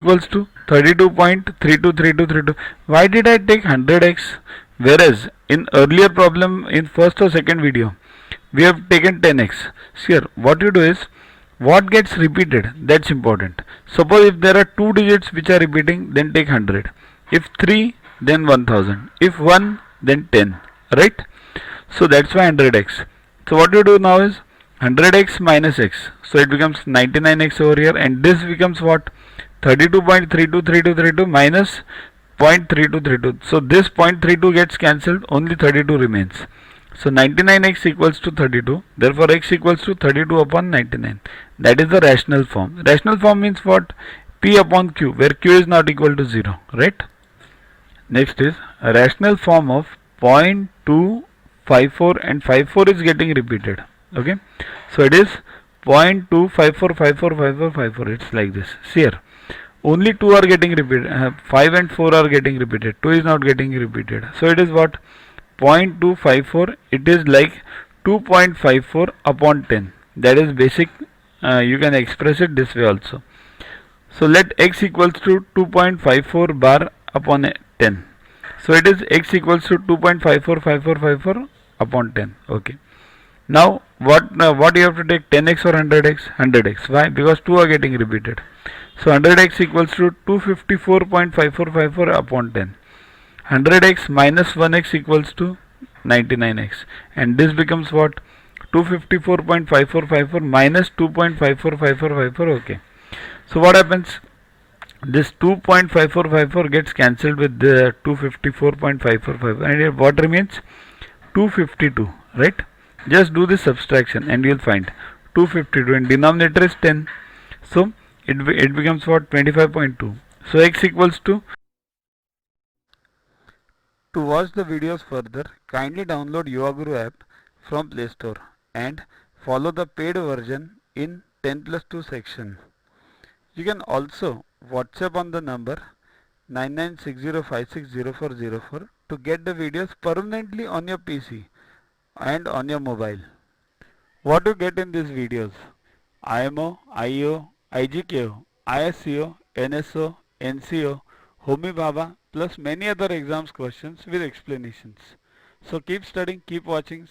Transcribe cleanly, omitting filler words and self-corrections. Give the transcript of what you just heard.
equals to 32.323232. Why did I take 100x? Whereas in earlier problem in first or second video, we have taken 10x. Here, what you do is, what gets repeated, that's important. Suppose if there are two digits which are repeating, then take 100. If 3, then 1000. If 1, then 10. Right? So that's why 100x. So what you do now is 100x minus x. So it becomes 99x over here, and this becomes what? 32.323232 minus 0.3232. So this 0.32 gets cancelled, only 32 remains. So 99x equals to 32. Therefore x equals to 32 upon 99. That is the rational form. Rational form means what? P upon q, where q is not equal to 0. Right? Next is a rational form of 0.254, and 54 is getting repeated. Okay, so it is 0.254545454. It's like this. See here, only 2 are getting repeated, 5 and 4 are getting repeated, 2 is not getting repeated. So it is what? 0.254. It is like 2.54 upon 10. That is basic. You can express it this way also. So let x equals to 2.54 bar upon 10. So it is x equals to 2.545454 upon 10. Okay. Now what you have to take, 10x or 100x? 100x. Why? Because 2 are getting repeated. So 100x equals to 254.5454 upon 10. 100x minus 1x equals to 99x, and this becomes what? 254.5454 minus 2.545454. Okay. So what happens? This 2.5454 gets cancelled with the 254.545, and what remains? 252. Right? Just do this subtraction and you will find 252, and denominator is 10. So it becomes what? 25.2. So x equals to. To watch the videos further, kindly download Yoguru app from Play Store and follow the paid version in 10+2 section. You can also WhatsApp on the number 9960560404 to get the videos permanently on your PC and on your mobile. What you get in these videos? IMO, IO, IGKO, ISCO, NSO, NCO, Homi Bhabha, plus many other exams questions with explanations. So keep studying, keep watching.